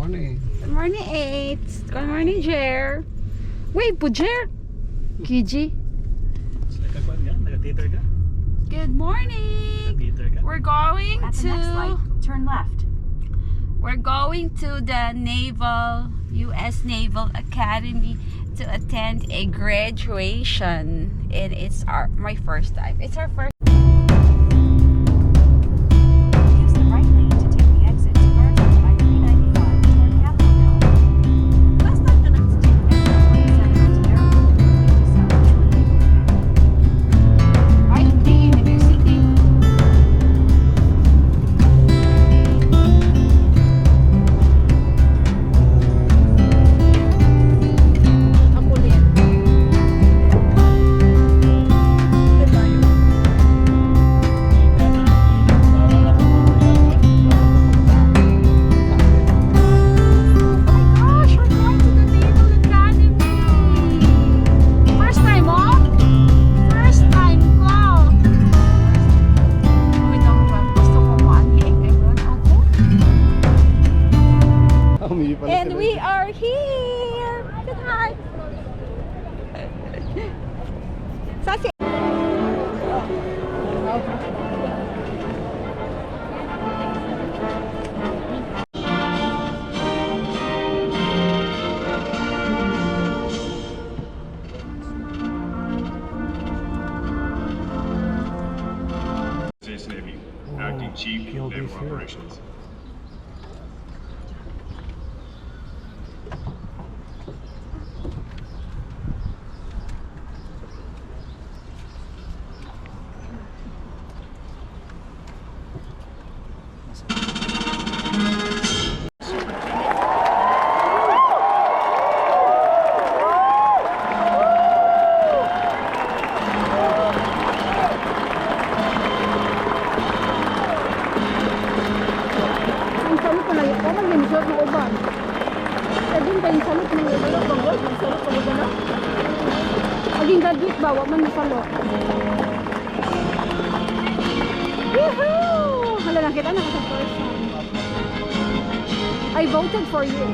morning. Good morning, 8. Good morning, Jer. Wait po, Jer. Kiji. Good morning. We're going At the to next light, turn left. We're going to the US Naval Academy to attend a graduation, and it's my first time. It's our first. Use the right lane to take the exit to merge on I-395 toward Capitol Hill. Last time the next to exit 27 onto Airport, lead to South Shore. Right, the university. And we are here. Good hi. Sasi. States Navy, Acting Chief of Naval Operations. Maging graduate ba? Wag man masalo. Woohoo! Hala, nakita na sa first time. I voted for you.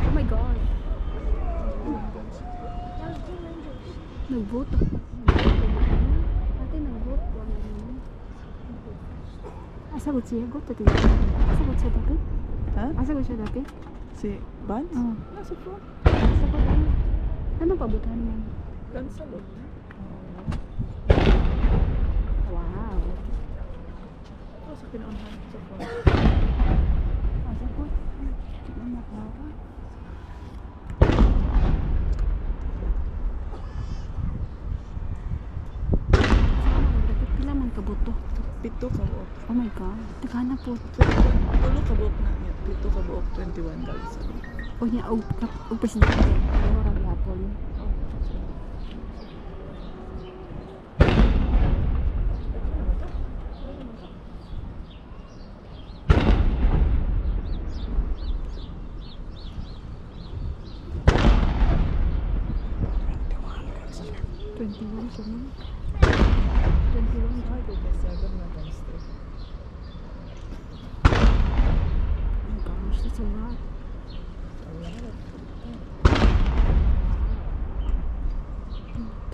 Oh my God. Nag-vote ako. Ate, nag-vote ko. Asagot siya? Go to the Asagot siya dati? Ha? Asagot siya dati? Si Vance? Oo. Nasa po. Nasa po. Anong pabutan mo? Cancel. Wow. Oh, sa pinaunahan sa phone. Nasa po. Ano na pa? Pila man kabuto. Pito ka buok. Oh my God. Tagana po. Tulo ka buok na niya. Pito ka buok 21 guys. O niya, og presidente. Ano orang yapon. Twenty-one siya mo. 21. Ay, 27 na times 3. Oh gosh, that's a lot. A lot.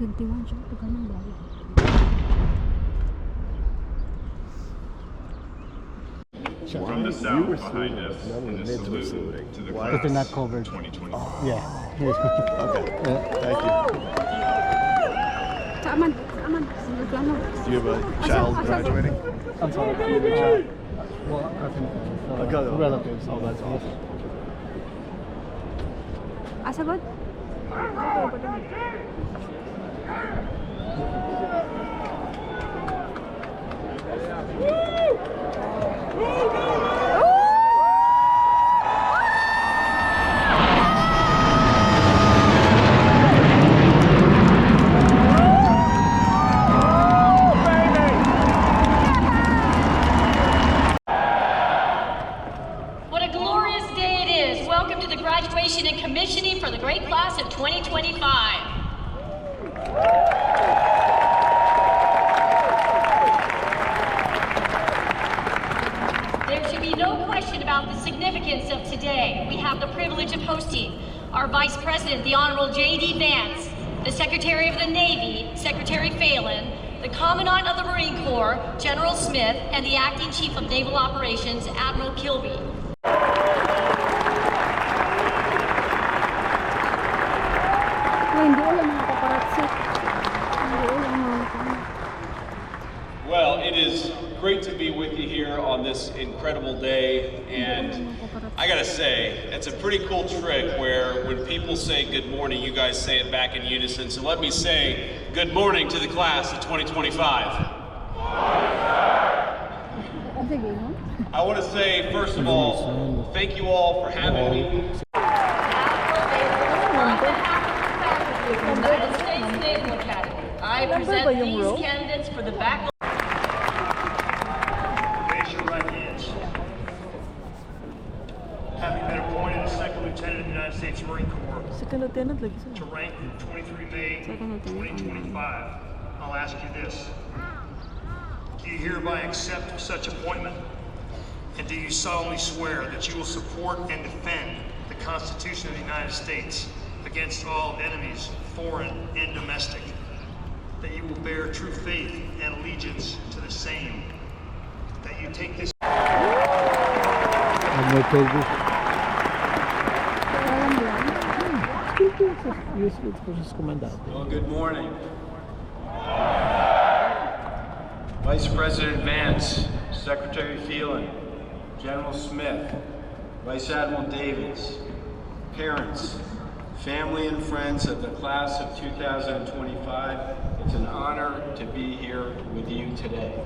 21 siya. Taganang bago. From the south behind us, in this salute to the class they're not covered. 2025. Yeah. Okay. Thank you. Saaman. Saaman. Reklamo. Do you have a child graduating? I'm sorry. Well, I think relatives. Oh, that's awesome. Asagot? What a glorious day it is. Welcome to the graduation and commissioning for the great class of 2025. question about the significance of today, we have the privilege of hosting our Vice President, the Honorable J.D. Vance, the Secretary of the Navy, Secretary Phelan, the Commandant of the Marine Corps, General Smith, and the Acting Chief of Naval Operations, Admiral Kilby. Well, it is great to be with you here on this incredible day, and I gotta say, it's a pretty cool trick where when people say good morning, you guys say it back in unison. So let me say good morning to the class of 2025. I want to say, first of all, thank you all for having me. United States Naval Academy. I present these candidates for the bachelor. Raise your right hands. Having been appointed as Second Lieutenant of the United States Marine Corps Second lieutenant lagi to sir. rank 23 May 2025, I'll ask you this. Do you hereby accept such appointment? And do you solemnly swear that you will support and defend the Constitution of the United States against all enemies, foreign and domestic? That you will bear true faith and allegiance to the same? That you take this Well, good morning. Vice President Vance, Secretary Phelan, General Smith, Vice Admiral Davids, parents, family and friends of the class of 2025, it's an honor to be here with you today.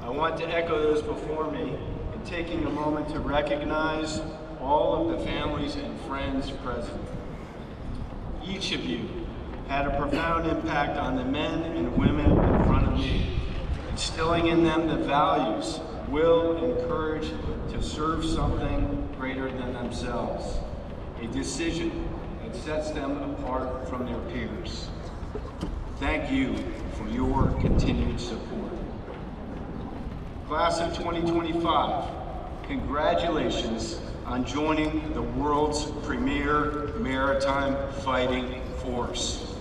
I want to echo those before me in taking a moment to recognize all of the families and friends present. Each of you had a profound impact on the men and women in front of me, instilling in them the values, will, and courage to serve something greater than themselves, a decision that sets them apart from their peers. Thank you for your continued support. Class of 2025, congratulations on joining the world's premier maritime fighting force.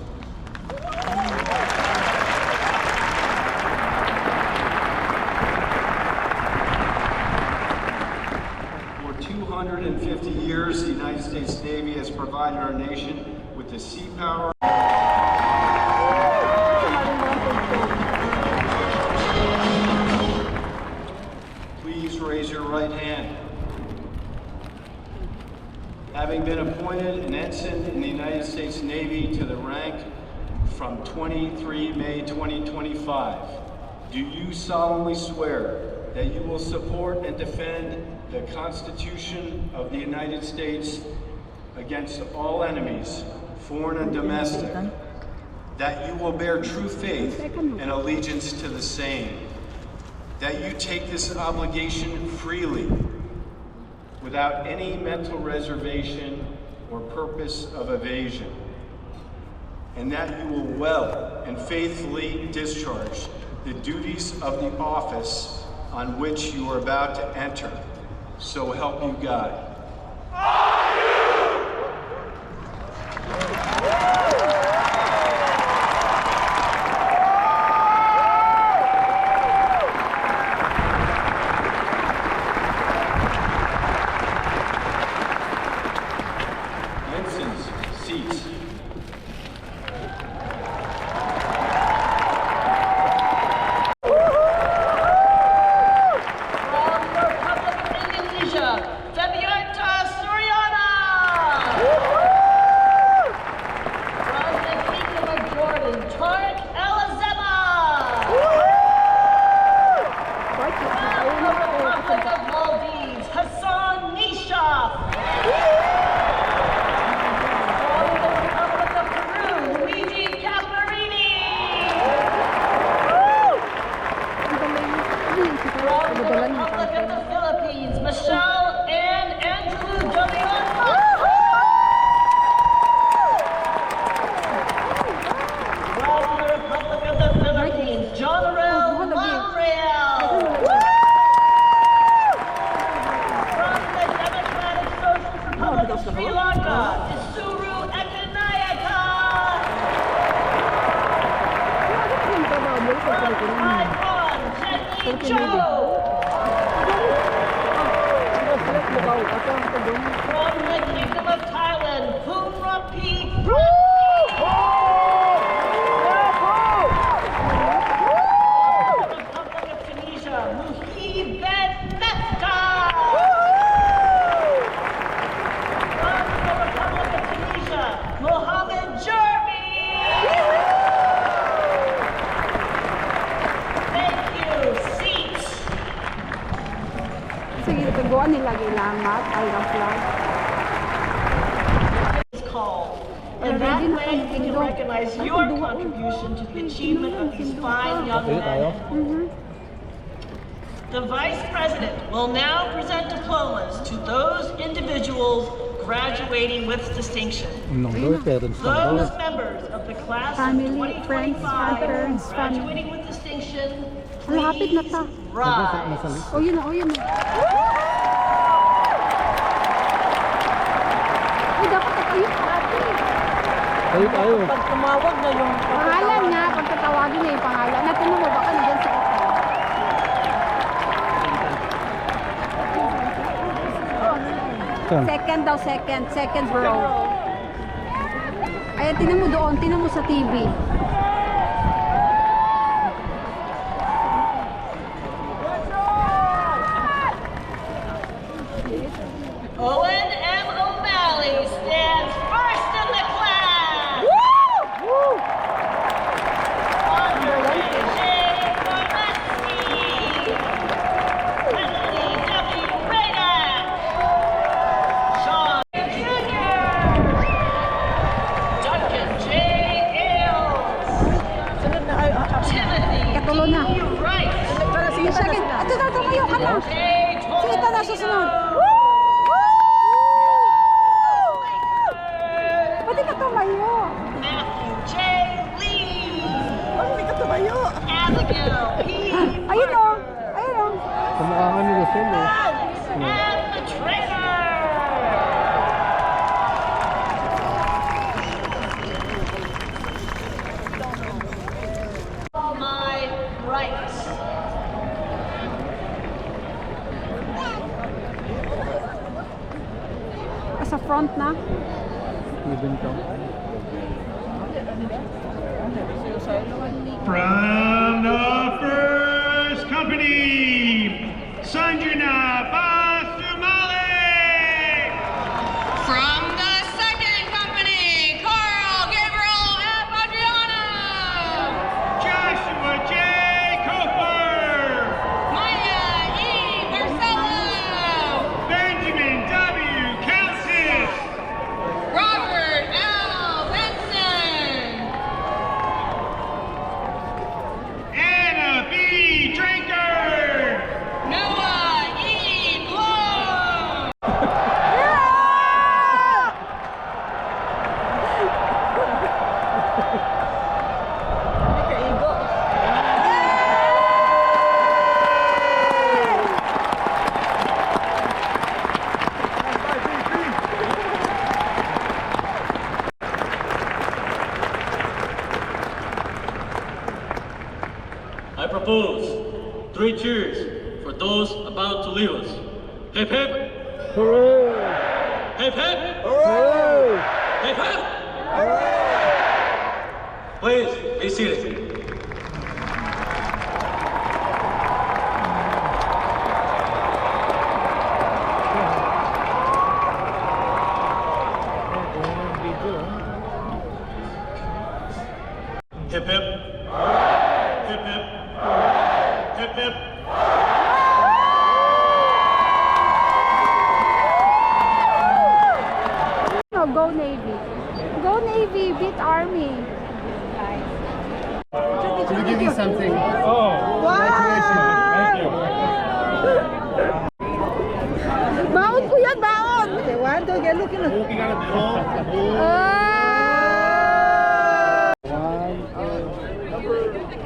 For 250 years, the United States Navy has provided our nation with the sea power. Please raise your right hand. Having been appointed an ensign in the United States Navy to the rank from 23 May 2025, do you solemnly swear that you will support and defend the Constitution of the United States against all enemies, foreign and domestic, that you will bear true faith and allegiance to the same, that you take this obligation freely, without any mental reservation or purpose of evasion, and that you will well and faithfully discharge the duties of the office on which you are about to enter. So help you God. Ensigns, seats. From the Republic of Indonesia, Febianta Suryana. From the Kingdom of Jordan, Tariq El-Azema. From the Republic of Maldives, Hassan Nishaf. From the Republic of Peru, Luigi Caparini. From the Republic of the Philippines, Michelle and Andrew Jolion. From the Republic of the Philippines, John Monreal. From the Kingdom of Thailand, Phumrapi. Republic of Tunisia, Muhib Ben Mefta. From the Republic of Tunisia, Mohammed Jerby. Thank you. Seats. Sige, tuguan nila gilamat, ayang flag. Is called. And that way we can recognize your contribution to the achievement of these fine young men. The Vice President will now present diplomas to those individuals graduating with distinction. Those members of the class Family, of friends, 2025 parents, family. graduating with distinction, Malapit na please ta. rise. Oh, yun na, oh, yun na. Ay, dapat na kayo ate. Pag tumawag na yung Pangalan nga, pag tatawagin niya yung pangalan. Natin mo, baka na dyan sa ito. Second daw, second row. Ayan, tinan mo doon, tinan mo sa TV. Owen M. O'Malley stands first in the class. Andre J. Gormetsky. Leslie W. Radak. Sean Jr. Duncan J. Ailes. Timothy Katulo na. D. Wright. Sige, second. Ito na, tumayo ka na. J. Sige, ito na, susunod. Pwede ka tumayo. Matthew J. Lee. Hindi ka tumayo. Abigail P. Ayun o. Ayun o. Kumukha ni Lucille eh. Alex and the trainer. My right. Sa front na. Even to. From the first company, Sanjana Basumale. From the second company, Carl Gabriel F. Adriana. Joshua J. Koper. Maya E. Marcelo. Benjamin W. Calcis. Robert L. Benson. Anna B. Drinker. Noah E. Blow. I propose 3 cheers for those about to leave us. Hip hip! Hooray! Hip hip! Hooray! Hip hip! Please be seated. Hip hip! Hip hip! Hip hip! No, go Navy. Go Navy, beat Army. Can we give you something? Baon ko yan, baon! Okay, one, two, get looking at We got a ball.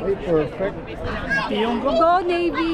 Ay, perfect. Go Navy!